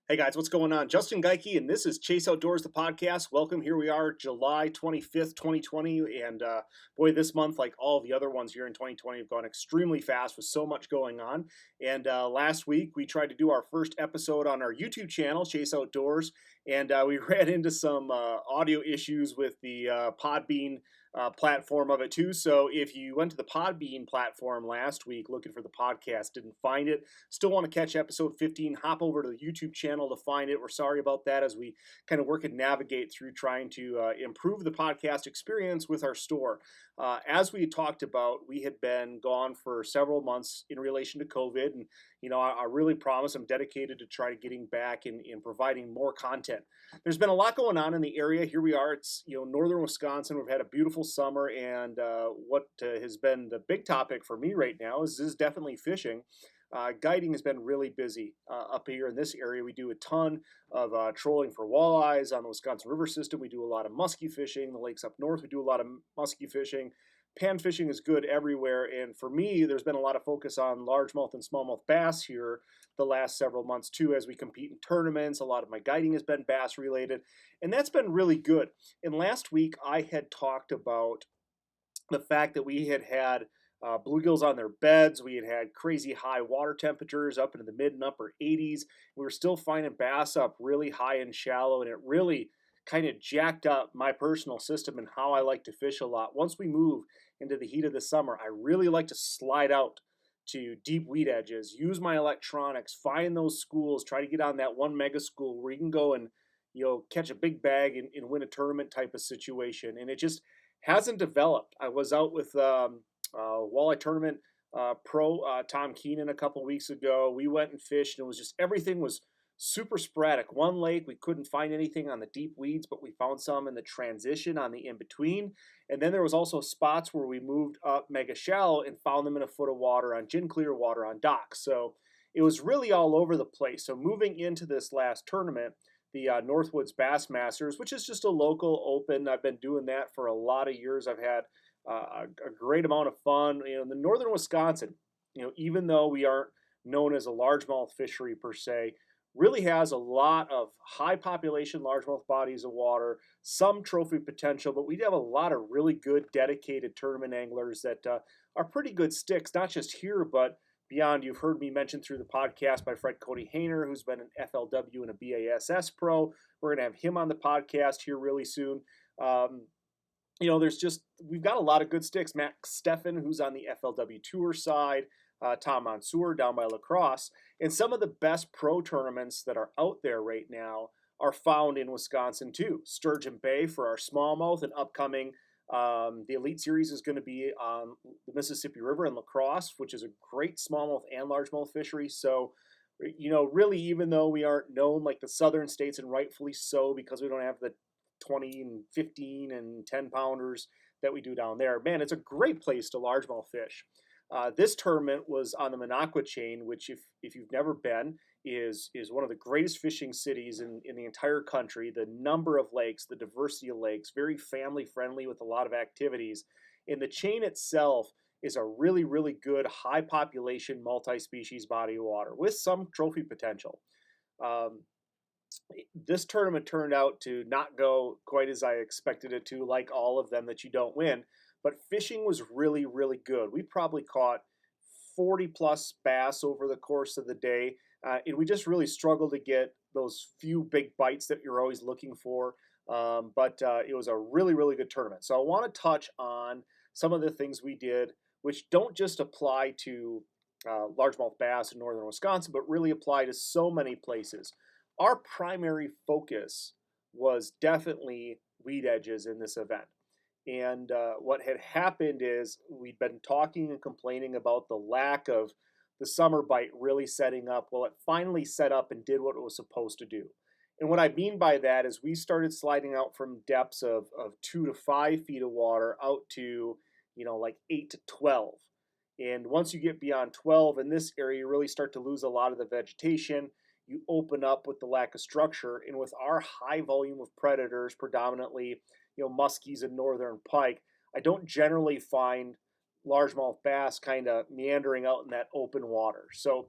Hey guys, what's going on? Justin Gaiche, and this is Chase Outdoors, the podcast. Welcome. Here we are, July 25th, 2020. And boy, this month, like all the other ones here in 2020, have gone extremely fast with so much going on. And last week, we tried to do our first episode on our YouTube channel, Chase Outdoors, and we ran into some audio issues with the Podbean platform of it too. So if you went to the Podbean platform last week looking for the podcast, didn't find it, still want to catch episode 15, hop over to the YouTube channel to find it. We're sorry about that as we kind of work and navigate through trying to improve the podcast experience with our store. As we talked about, we had been gone for several months in relation to COVID. And, I really promise I'm dedicated to try to getting back and providing more content. There's been a lot going on in the area. Here we are. It's, northern Wisconsin. We've had a beautiful summer. And what has been the big topic for me right now is definitely fishing. Guiding has been really busy up here in this area. We do a ton of trolling for walleyes on the Wisconsin River system. We do a lot of muskie fishing. The lakes up north, we do a lot of muskie fishing. Pan fishing is good everywhere. And for me, there's been a lot of focus on largemouth and smallmouth bass here the last several months too, as we compete in tournaments. A lot of my guiding has been bass related, and that's been really good. And last week I had talked about the fact that we had bluegills on their beds. We had crazy high water temperatures up into the mid and upper 80s. We were still finding bass up really high and shallow, and it really kind of jacked up my personal system and how I like to fish a lot. Once we move into the heat of the summer, I really like to slide out to deep weed edges, use my electronics, find those schools, try to get on that one mega school where you can go and catch a big bag and win a tournament type of situation. And it just hasn't developed. I was out with walleye tournament pro Tom Keenan a couple weeks ago. We went and fished, and it was just everything was super sporadic. One lake, we couldn't find anything on the deep weeds, but we found some in the transition on the in-between. And then there was also spots where we moved up mega shallow and found them in a foot of water on gin clear water on docks. So it was really all over the place. So moving into this last tournament, the Northwoods Bass Masters, which is just a local open. I've been doing that for a lot of years. I've had a great amount of fun. In the northern Wisconsin, even though we aren't known as a largemouth fishery per se, really has a lot of high population largemouth bodies of water, some trophy potential, but we have a lot of really good dedicated tournament anglers that are pretty good sticks, not just here, but beyond. You've heard me mention through the podcast by Fred Cody Hayner, who's been an FLW and a BASS pro. We're going to have him on the podcast here really soon. We've got a lot of good sticks. Max Steffen, who's on the FLW Tour side, Tom Mansour down by La Crosse. And some of the best pro tournaments that are out there right now are found in Wisconsin too. Sturgeon Bay for our smallmouth, and upcoming the Elite Series is going to be on the Mississippi River in La Crosse, which is a great smallmouth and largemouth fishery. So, really, even though we aren't known like the southern states, and rightfully so, because we don't have the 20 and 15 and 10 pounders that we do down there, man, it's a great place to largemouth fish. This tournament was on the Minocqua Chain, which, if you've never been, is one of the greatest fishing cities in the entire country. The number of lakes, the diversity of lakes, very family friendly with a lot of activities. And the chain itself is a really, really good high population multi-species body of water with some trophy potential. This tournament turned out to not go quite as I expected it to, like all of them that you don't win. But fishing was really, really good. We probably caught 40 plus bass over the course of the day. And we just really struggled to get those few big bites that you're always looking for. But it was a really, really good tournament. So I want to touch on some of the things we did, which don't just apply to largemouth bass in northern Wisconsin, but really apply to so many places. Our primary focus was definitely weed edges in this event. And what had happened is we'd been talking and complaining about the lack of the summer bite really setting up. Well, it finally set up and did what it was supposed to do. And what I mean by that is we started sliding out from depths of 2 to 5 feet of water out to, like 8 to 12. And once you get beyond 12 in this area, you really start to lose a lot of the vegetation. You open up with the lack of structure. And with our high volume of predators, predominantly muskies and northern pike, I don't generally find largemouth bass kind of meandering out in that open water. So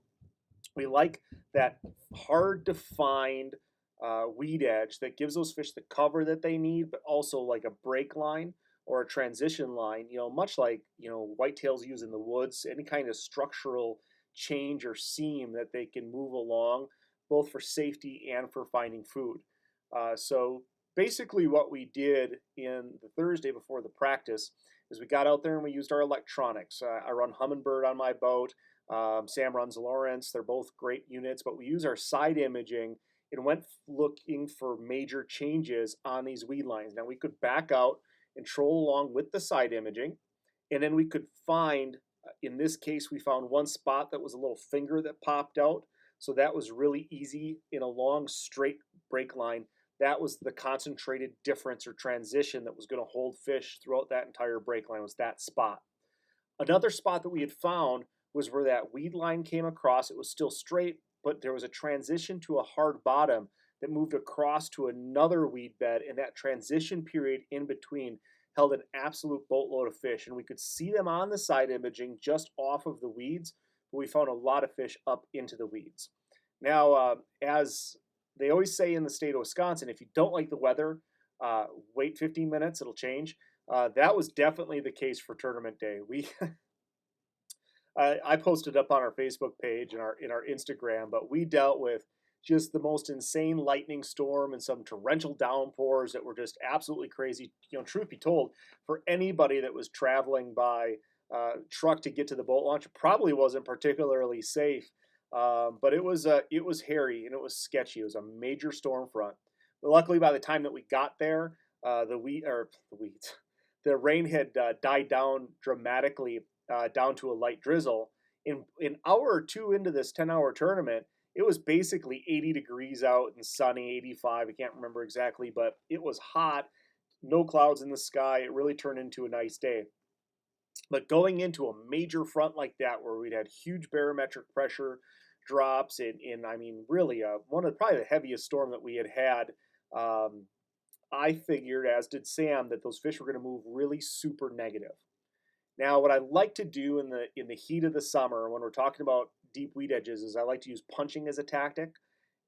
We like that hard to find weed edge that gives those fish the cover that they need, but also like a break line or a transition line, much like, whitetails use in the woods, any kind of structural change or seam that they can move along, both for safety and for finding food. So basically what we did in the Thursday before the practice is we got out there and we used our electronics. I run Humminbird on my boat. Sam runs Lawrence. They're both great units, but we use our side imaging and went looking for major changes on these weed lines. Now we could back out and troll along with the side imaging, and then we could find, in this case, we found one spot that was a little finger that popped out. So that was really easy in a long straight break line. That was the concentrated difference or transition that was going to hold fish throughout that entire break line, was that spot. Another spot that we had found was where that weed line came across. It was still straight, but there was a transition to a hard bottom that moved across to another weed bed, and that transition period in between held an absolute boatload of fish, and we could see them on the side imaging just off of the weeds, but we found a lot of fish up into the weeds. Now, as they always say in the state of Wisconsin, if you don't like the weather, wait 15 minutes, it'll change. That was definitely the case for tournament day. I posted up on our Facebook page and in our Instagram, but we dealt with just the most insane lightning storm and some torrential downpours that were just absolutely crazy. Truth be told, for anybody that was traveling by truck to get to the boat launch, it probably wasn't particularly safe. But it was hairy and it was sketchy. It was a major storm front. But luckily, by the time that we got there, the rain had died down dramatically, down to a light drizzle. In an hour or two into this 10-hour tournament, it was basically 80 degrees out and sunny, 85. I can't remember exactly, but it was hot. No clouds in the sky. It really turned into a nice day. But going into a major front like that, where we'd had huge barometric pressure drops I mean, really one of probably the heaviest storm that we had, I figured, as did Sam, that those fish were going to move really super negative. Now, what I like to do in the heat of the summer when we're talking about deep weed edges is I like to use punching as a tactic.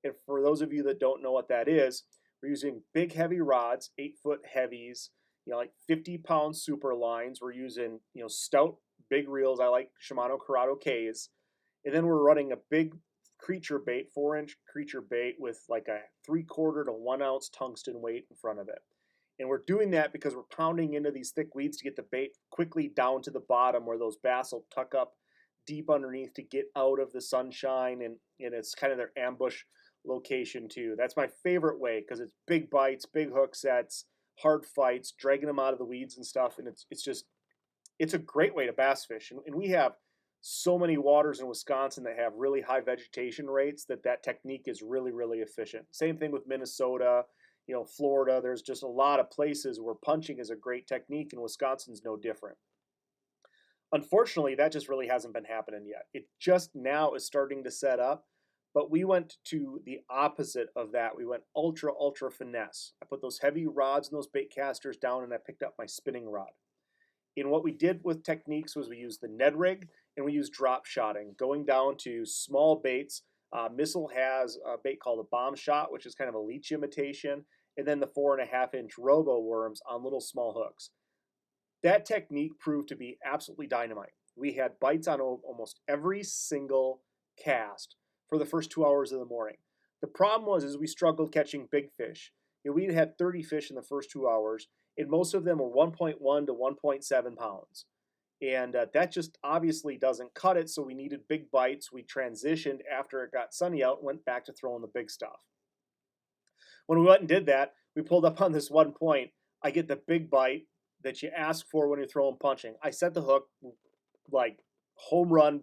And for those of you that don't know what that is, we're using big heavy rods, 8-foot heavies, like 50-pound super lines. We're using stout big reels. I like Shimano Corrado K's, and then we're running a big creature bait, 4-inch creature bait with like a 3/4 to 1 ounce tungsten weight in front of it. And we're doing that because we're pounding into these thick weeds to get the bait quickly down to the bottom where those bass will tuck up deep underneath to get out of the sunshine, and it's kind of their ambush location too. That's my favorite way because it's big bites, big hook sets, hard fights, dragging them out of the weeds and stuff, and it's a great way to bass fish. And we have so many waters in Wisconsin that have really high vegetation rates that technique is really, really efficient. Same thing with Minnesota, Florida. There's just a lot of places where punching is a great technique, and Wisconsin's no different. Unfortunately, that just really hasn't been happening yet. It just now is starting to set up, but we went to the opposite of that. We went ultra, ultra finesse. I put those heavy rods and those bait casters down, and I picked up my spinning rod. And what we did with techniques was we used the Ned rig and we used drop shotting, going down to small baits. Missile has a bait called a bomb shot, which is kind of a leech imitation, and then the 4.5-inch robo worms on little small hooks. That technique proved to be absolutely dynamite. We had bites on almost every single cast for the first 2 hours of the morning. The problem was we struggled catching big fish. We had 30 fish in the first 2 hours, and most of them were 1.1 to 1.7 pounds. And that just obviously doesn't cut it, so we needed big bites. We transitioned after it got sunny out and went back to throwing the big stuff. When we went and did that, we pulled up on this one point. I get the big bite that you ask for when you're throwing punching. I set the hook like home run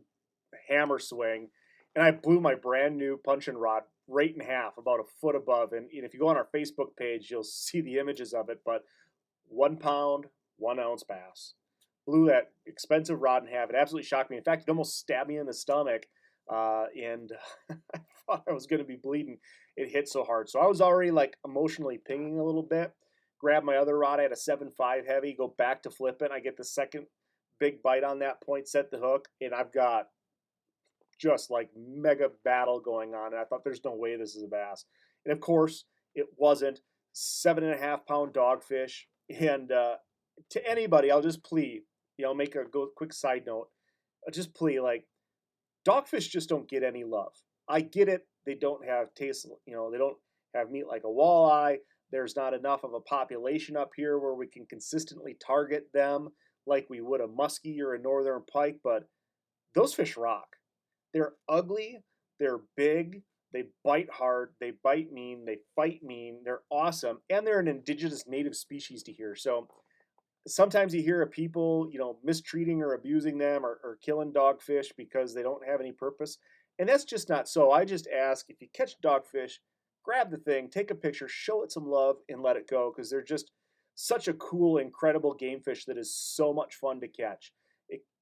hammer swing, and I blew my brand new punching rod right in half, about a foot above. And if you go on our Facebook page, you'll see the images of it. But 1 pound, 1 ounce bass. Blew that expensive rod in half. It absolutely shocked me. In fact, it almost stabbed me in the stomach, and I thought I was going to be bleeding. It hit so hard. So I was already like emotionally pinging a little bit. Grab my other rod. I had a 7.5 heavy. Go back to flipping. I get the second big bite on that point. Set the hook, and I've got just like mega battle going on. And I thought, there's no way this is a bass. And of course, it wasn't. 7.5 pound dogfish. And to anybody, I'll just plead, make a quick side note. I'll just plead, like, dogfish just don't get any love. I get it. They don't have taste, they don't have meat like a walleye. There's not enough of a population up here where we can consistently target them like we would a muskie or a northern pike, but those fish rock. They're ugly, they're big, they bite hard, they bite mean, they fight mean, they're awesome, and they're an indigenous native species to here. So sometimes you hear of people, mistreating or abusing them or killing dogfish because they don't have any purpose. And that's just not so. I just ask, if you catch dogfish, grab the thing, take a picture, show it some love, and let it go, because they're just such a cool, incredible game fish that is so much fun to catch.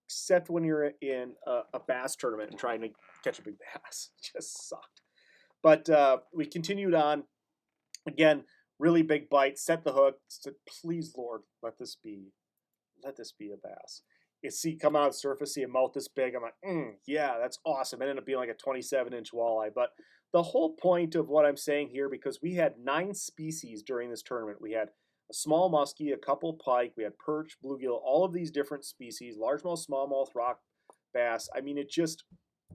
Except when you're in a bass tournament and trying to catch a big bass. It just sucked. But we continued on. Again, really big bite, set the hook, said, please, Lord, let this be a bass. You see come out of the surface, see a mouth this big. I'm like, yeah, that's awesome. It ended up being like a 27-inch walleye. But the whole point of what I'm saying here, because we had 9 species during this tournament. We had a small muskie, a couple pike, we had perch, bluegill, all of these different species, largemouth, smallmouth, rock bass. I mean,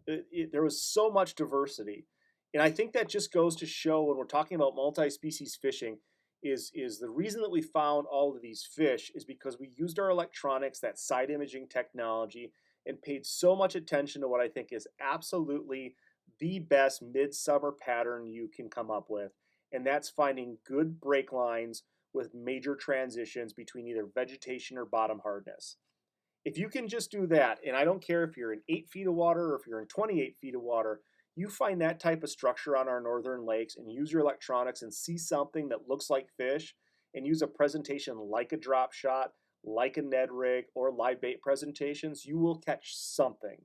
there was so much diversity. And I think that just goes to show, when we're talking about multi-species fishing, is the reason that we found all of these fish is because we used our electronics, that side imaging technology, and paid so much attention to what I think is absolutely the best midsummer pattern you can come up with. And that's finding good break lines with major transitions between either vegetation or bottom hardness. If you can just do that, and I don't care if you're in 8 feet of water or if you're in 28 feet of water, you find that type of structure on our northern lakes and use your electronics and see something that looks like fish and use a presentation like a drop shot, like a Ned rig, or live bait presentations, you will catch something.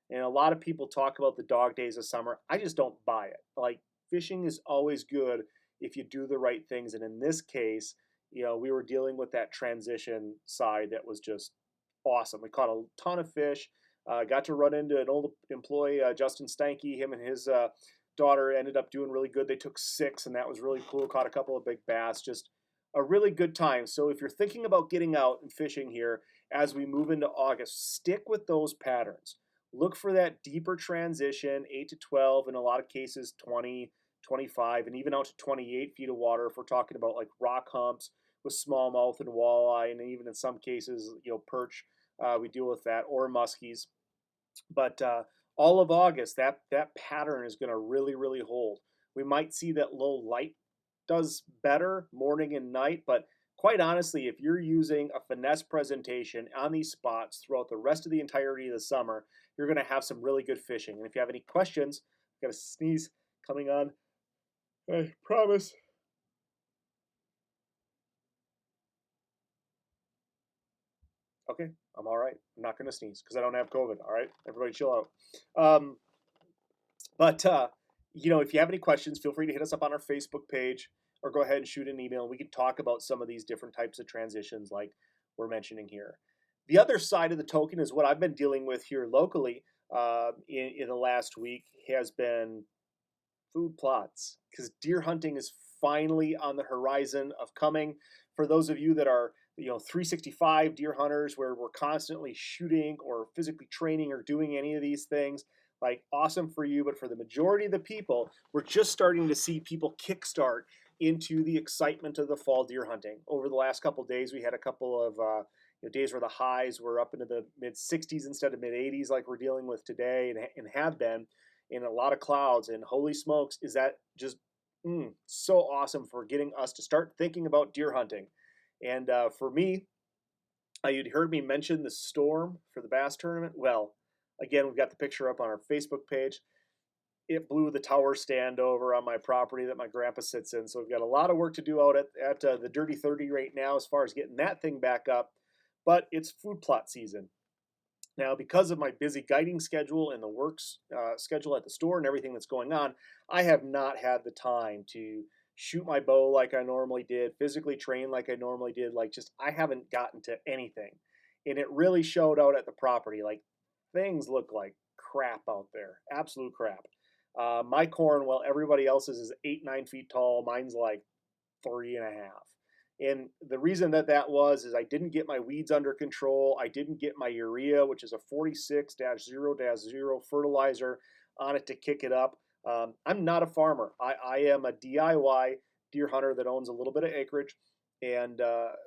And a lot of people talk about the dog days of summer. I just don't buy it. Like, fishing is always good if you do the right things. And in this case, we were dealing with that transition side that was just awesome. We caught a ton of fish. Got to run into an old employee, Justin Gaiche. Him and his daughter ended up doing really good. They took 6, and that was really cool. Caught a couple of big bass. Just a really good time. So if you're thinking about getting out and fishing here as we move into August, stick with those patterns. Look for that deeper transition, 8 to 12, in a lot of cases 20, 25, and even out to 28 feet of water if we're talking about like rock humps with smallmouth and walleye, and even in some cases, perch. We deal with that, or muskies. But all of August, that pattern is going to really, really hold. We might see that low light does better morning and night, but quite honestly, if you're using a finesse presentation on these spots throughout the rest of the entirety of the summer, you're going to have some really good fishing. And if you have any questions, I've got a sneeze coming on. I promise. Okay, I'm all right. I'm not going to sneeze because I don't have COVID. All right, everybody chill out. But if you have any questions, feel free to hit us up on our Facebook page or go ahead and shoot an email. We can talk about some of these different types of transitions like we're mentioning here. The other side of the token is what I've been dealing with here locally in the last week has been food plots, because deer hunting is finally on the horizon of coming. For those of you that are 365 deer hunters, where we're constantly shooting or physically training or doing any of these things, like, awesome for you. But for the majority of the people, we're just starting to see people kickstart into the excitement of the fall deer hunting. Over the last couple of days, we had a couple of days where the highs were up into the mid 60s instead of mid 80s, like we're dealing with today and have been, in a lot of clouds. And holy smokes, is that just so awesome for getting us to start thinking about deer hunting. And for me, you'd heard me mention the storm for the bass tournament. Well, again, we've got the picture up on our Facebook page. It blew the tower stand over on my property that my grandpa sits in. So we've got a lot of work to do out at the Dirty 30 right now as far as getting that thing back up. But it's food plot season. Now, because of my busy guiding schedule and the works schedule at the store and everything that's going on, I have not had the time to shoot my bow like I normally did, physically train like I normally did. I haven't gotten to anything. And it really showed out at the property. Like, things look like crap out there. Absolute crap. My corn, while everybody else's is 8, 9 feet tall, mine's like 3.5. And the reason that that was is I didn't get my weeds under control. I didn't get my urea, which is a 46-0-0 fertilizer on it to kick it up. I'm not a farmer. I am a DIY deer hunter that owns a little bit of acreage. And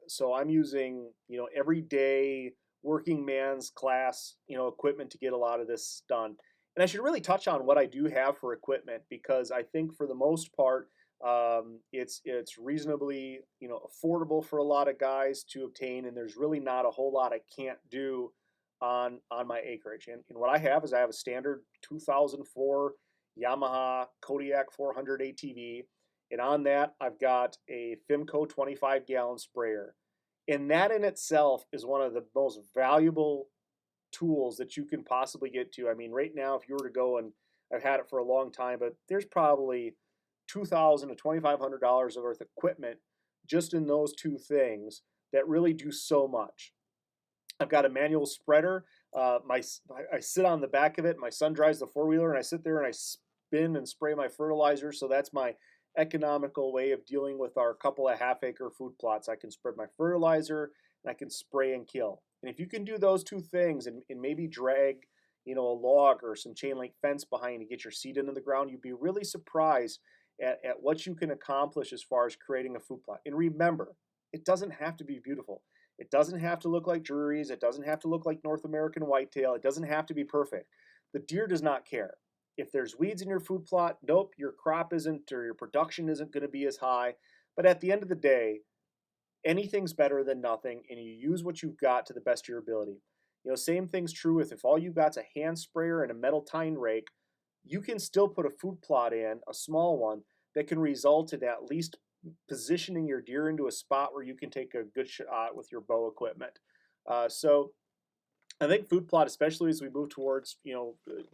so I'm using, everyday working man's class, equipment to get a lot of this done. And I should really touch on what I do have for equipment because I think for the most part, it's reasonably affordable for a lot of guys to obtain, and there's really not a whole lot I can't do on my acreage. And what I have is I have a standard 2004 Yamaha Kodiak 400 ATV, and on that I've got a Fimco 25-gallon sprayer, and that in itself is one of the most valuable tools that you can possibly get to. I mean, right now, if you were to go and I've had it for a long time, but there's probably $2,000 to $2,500 worth of equipment just in those two things that really do so much. I've got a manual spreader. I sit on the back of it. My son drives the four-wheeler, and I sit there and I spin and spray my fertilizer. So that's my economical way of dealing with our couple of half-acre food plots. I can spread my fertilizer and I can spray and kill. And if you can do those two things and maybe drag, a log or some chain link fence behind to get your seed into the ground, you'd be really surprised at what you can accomplish as far as creating a food plot. And remember, it doesn't have to be beautiful. It doesn't have to look like Drury's. It doesn't have to look like North American whitetail. It doesn't have to be perfect. The deer does not care. If there's weeds in your food plot, nope, your crop isn't or your production isn't going to be as high. But at the end of the day, anything's better than nothing, and you use what you've got to the best of your ability. Same thing's true with if all you've got's a hand sprayer and a metal tine rake, you can still put a food plot in, a small one, that can result in at least positioning your deer into a spot where you can take a good shot with your bow equipment. So I think food plot, especially as we move towards,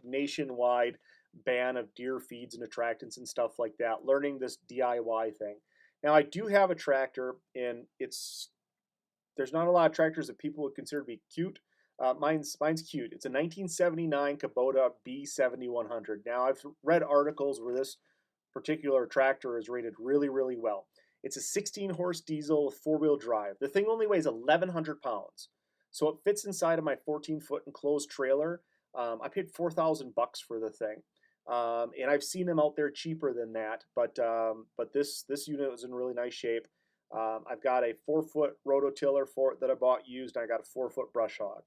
nationwide ban of deer feeds and attractants and stuff like that, learning this DIY thing. Now I do have a tractor, and there's not a lot of tractors that people would consider to be cute. Mine's cute. It's a 1979 Kubota B7100. Now I've read articles where this particular tractor is rated really, really well. It's a 16-horse diesel with four-wheel drive. The thing only weighs 1,100 pounds, so it fits inside of my 14-foot enclosed trailer. I paid $4,000 for the thing, and I've seen them out there cheaper than that. But this unit was in really nice shape. I've got a 4-foot rototiller for it that I bought used, and I got a 4-foot brush hog.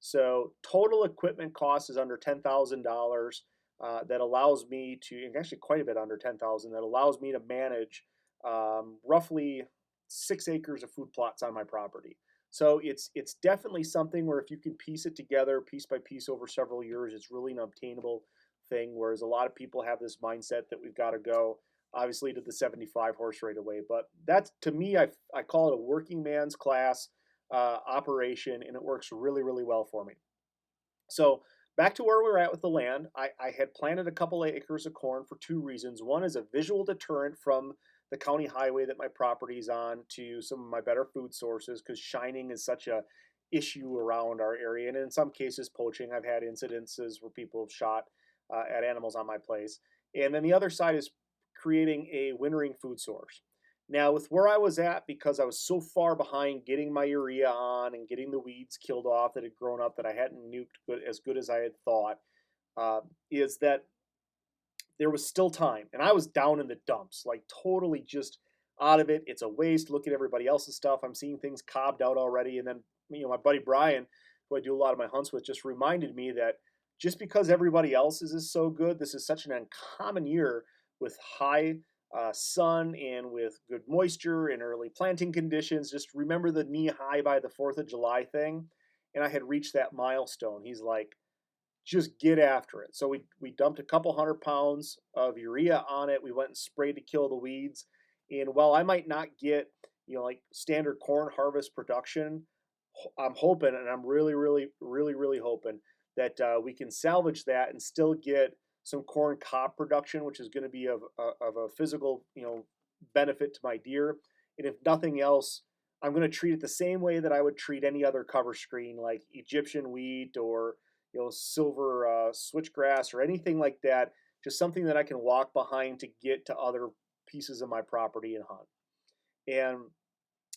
So total equipment cost is under $10,000. That allows me to, and actually quite a bit under 10,000, that allows me to manage roughly 6 acres of food plots on my property. So it's definitely something where if you can piece it together piece by piece over several years, it's really an obtainable thing, whereas a lot of people have this mindset that we've got to go, obviously, to the 75 horse right away. But that's, to me, I call it a working man's class operation, and it works really, really well for me. So back to where we're at with the land, I had planted a couple of acres of corn for two reasons. One is a visual deterrent from the county highway that my property's on to some of my better food sources, because shining is such a issue around our area, and in some cases poaching. I've had incidences where people have shot at animals on my place. And then the other side is creating a wintering food source. Now, with where I was at, because I was so far behind getting my urea on and getting the weeds killed off that had grown up that I hadn't nuked as good as I had thought, is that there was still time. And I was down in the dumps, like totally just out of it. It's a waste. Look at everybody else's stuff. I'm seeing things cobbed out already. And then, my buddy Brian, who I do a lot of my hunts with, just reminded me that just because everybody else's is so good, this is such an uncommon year with high sun and with good moisture and early planting conditions. Just remember the knee high by the 4th of July thing. And I had reached that milestone. He's like, just get after it. So we dumped a couple 100 pounds of urea on it. We went and sprayed to kill the weeds. And while I might not get, like standard corn harvest production, I'm hoping, and I'm really, really, really, really hoping that we can salvage that and still get some corn cob production, which is going to be of a physical, benefit to my deer. And if nothing else, I'm going to treat it the same way that I would treat any other cover screen, like Egyptian wheat or, silver switchgrass or anything like that. Just something that I can walk behind to get to other pieces of my property and hunt. And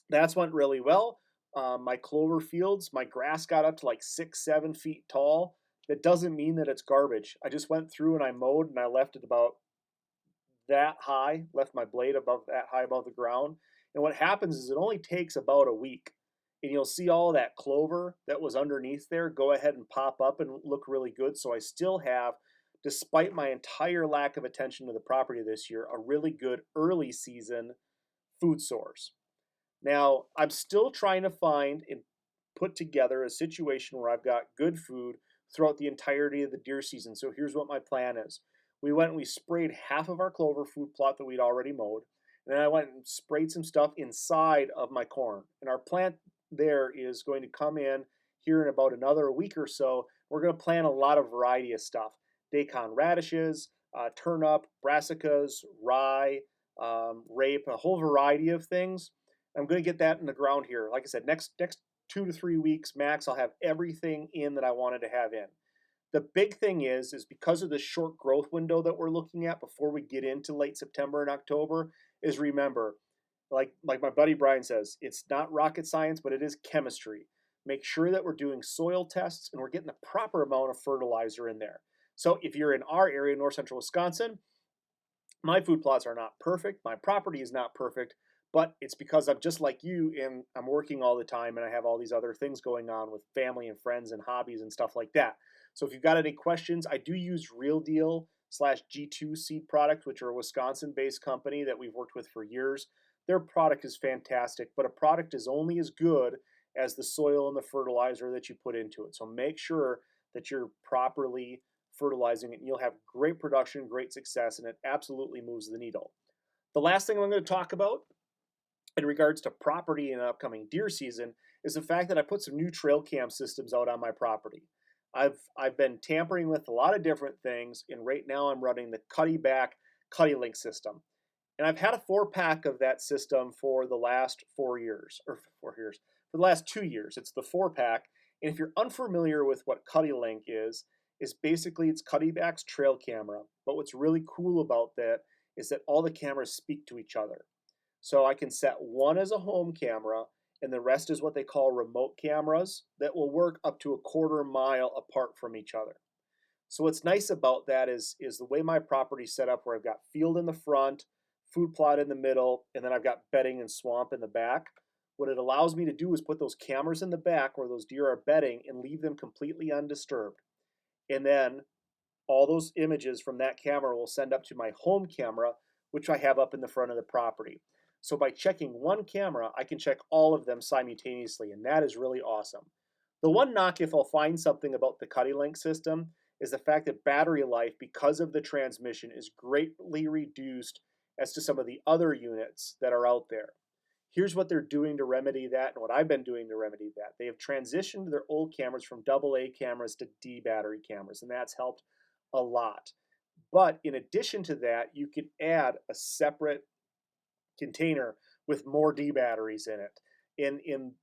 that's went really well. My clover fields, my grass got up to like 6, 7 feet tall. That doesn't mean that it's garbage. I just went through and I mowed and I left it about that high, left my blade above that high above the ground. And what happens is it only takes about a week. And you'll see all that clover that was underneath there go ahead and pop up and look really good. So I still have, despite my entire lack of attention to the property this year, a really good early season food source. Now, I'm still trying to find and put together a situation where I've got good food throughout the entirety of the deer season. So here's what my plan is. We went and we sprayed half of our clover food plot that we'd already mowed. And then I went and sprayed some stuff inside of my corn. And our plant there is going to come in here in about another week or so. We're going to plant a lot of variety of stuff. Daikon radishes, turnip, brassicas, rye, rape, a whole variety of things. I'm going to get that in the ground here. Like I said, next 2 to 3 weeks max, I'll have everything in that I wanted to have in. The big thing is because of the short growth window that we're looking at before we get into late September and October, is remember, like my buddy Brian says, it's not rocket science, but it is chemistry. Make sure that we're doing soil tests and we're getting the proper amount of fertilizer in there. So if you're in our area, north central Wisconsin, my food plots are not perfect. My property is not perfect, but it's because I'm just like you and I'm working all the time and I have all these other things going on with family and friends and hobbies and stuff like that. So if you've got any questions, I do use Real Deal /G2 Seed Product, which are a Wisconsin-based company that we've worked with for years. Their product is fantastic, but a product is only as good as the soil and the fertilizer that you put into it. So make sure that you're properly fertilizing it and you'll have great production, great success, and it absolutely moves the needle. The last thing I'm going to talk about in regards to property in an upcoming deer season is the fact that I put some new trail cam systems out on my property. I've been tampering with a lot of different things, and right now I'm running the Cuddy-Back Cuddy-Link system. And I've had a 4-pack of that system for the last 4 years, or 4 years, for the last 2 years. It's the 4-pack, and if you're unfamiliar with what Cuddy-Link is basically it's Cuddy-Back's trail camera. But what's really cool about that is that all the cameras speak to each other. So I can set one as a home camera, and the rest is what they call remote cameras that will work up to a 1/4 mile apart from each other. So what's nice about that is the way my property's set up, where I've got field in the front, food plot in the middle, and then I've got bedding and swamp in the back. What it allows me to do is put those cameras in the back where those deer are bedding and leave them completely undisturbed. And then all those images from that camera will send up to my home camera, which I have up in the front of the property. So by checking one camera, I can check all of them simultaneously, and that is really awesome. The one knock, if I'll find something about the Cuddy-Link system, is the fact that battery life, because of the transmission, is greatly reduced as to some of the other units that are out there. Here's what they're doing to remedy that, and what I've been doing to remedy that. They have transitioned their old cameras from AA cameras to D battery cameras, and that's helped a lot. But in addition to that, you can add a separate container with more D batteries in it. And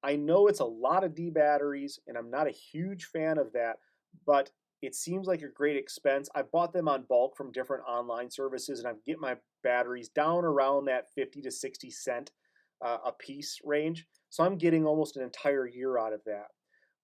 I know it's a lot of D batteries, and I'm not a huge fan of that, but it seems like a great expense. I bought them on bulk from different online services, and I get my batteries down around that 50 to 60 cent a piece range. So I'm getting almost an entire year out of that.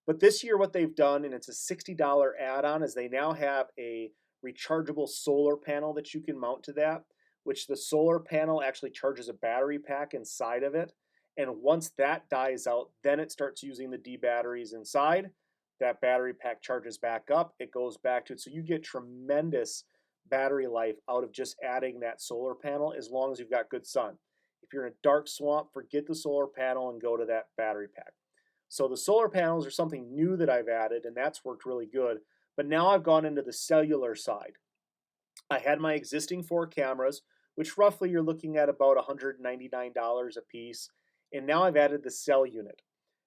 But this year what they've done, and it's a $60 add-on, is they now have a rechargeable solar panel that you can mount to that, which the solar panel actually charges a battery pack inside of it. And once that dies out, then it starts using the D batteries inside. That battery pack charges back up, it goes back to it. So you get tremendous battery life out of just adding that solar panel as long as you've got good sun. If you're in a dark swamp, forget the solar panel and go to that battery pack. So the solar panels are something new that I've added, and that's worked really good. But now I've gone into the cellular side. I had my existing 4 cameras, which roughly you're looking at about $199 a piece. And now I've added the cell unit.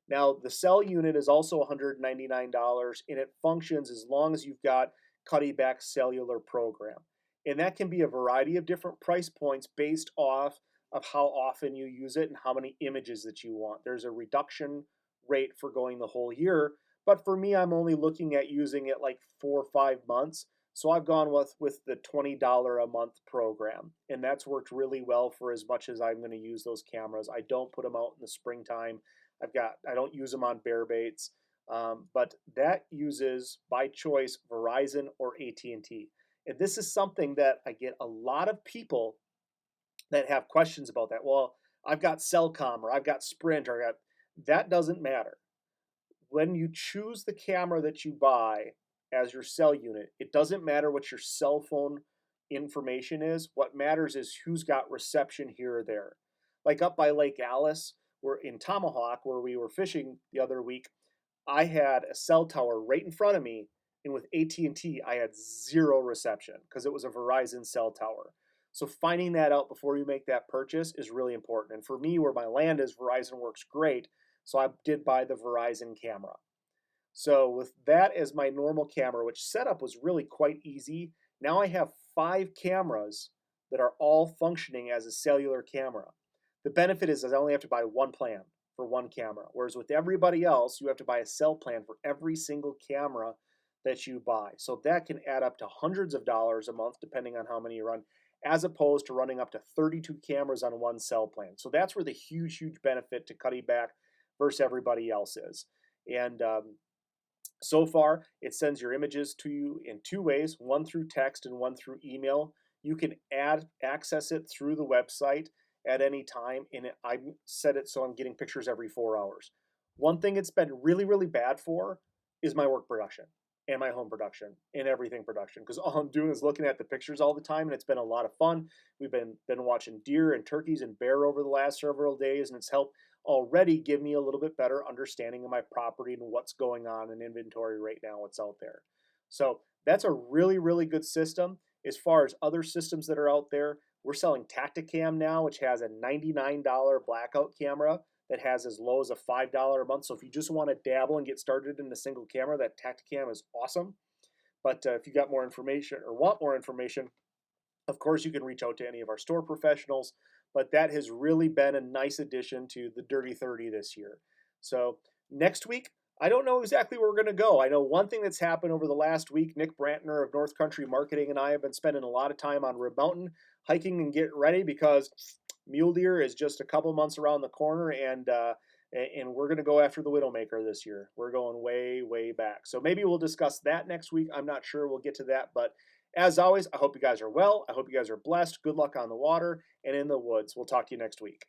Now the cell unit is also $199, and it functions as long as you've got Cuddy-Back cellular program. And that can be a variety of different price points based off of how often you use it and how many images that you want. There's a reduction rate for going the whole year, But for me, I'm only looking at using it like 4 or 5 months. So I've gone with the $20 a month program, and that's worked really well for as much as I'm going to use those cameras. I don't put them out in the springtime. I don't use them on bear baits, but that uses by choice Verizon or AT&T. And this is something that I get a lot of people that have questions about that. Well, I've got Cellcom or I've got Sprint or that doesn't matter. When you choose the camera that you buy as your cell unit, it doesn't matter what your cell phone information is. What matters is who's got reception here or there. Like up by Lake Alice, we're in Tomahawk, where we were fishing the other week. I had a cell tower right in front of me, and with AT&T, I had zero reception because it was a Verizon cell tower. So finding that out before you make that purchase is really important. And for me, where my land is, Verizon works great. So I did buy the Verizon camera. So with that as my normal camera, which setup was really quite easy, now I have 5 cameras that are all functioning as a cellular camera. The benefit is I only have to buy one plan for one camera, whereas with everybody else, you have to buy a cell plan for every single camera that you buy. So that can add up to hundreds of dollars a month, depending on how many you run, as opposed to running up to 32 cameras on one cell plan. So that's where the huge benefit to cutting back versus everybody else is. And so far, it sends your images to you in 2 ways, one through text and one through email. You can access it through the website at any time, and I set it so I'm getting pictures every 4 hours. One thing it's been really bad for is my work production and my home production and everything production, because all I'm doing is looking at the pictures all the time, and it's been a lot of fun. We've been watching deer and turkeys and bear over the last several days, and it's helped already give me a little bit better understanding of my property and what's going on in inventory right now, what's out there. So that's a really good system. As far as other systems that are out there, we're selling Tacticam now, which has a $99 blackout camera that has as low as a $5 a month. So if you just want to dabble and get started in a single camera, that Tacticam is awesome. But if you got more information or want more information, of course, you can reach out to any of our store professionals, but that has really been a nice addition to the Dirty 30 this year. So next week, I don't know exactly where we're going to go. I know one thing that's happened over the last week, Nick Brantner of North Country Marketing and I have been spending a lot of time on Rib Mountain, hiking and getting ready, because mule deer is just a couple months around the corner, and we're going to go after the Widowmaker this year. We're going way back. So maybe we'll discuss that next week. I'm not sure. We'll get to that, but as always, I hope you guys are well. I hope you guys are blessed. Good luck on the water and in the woods. We'll talk to you next week.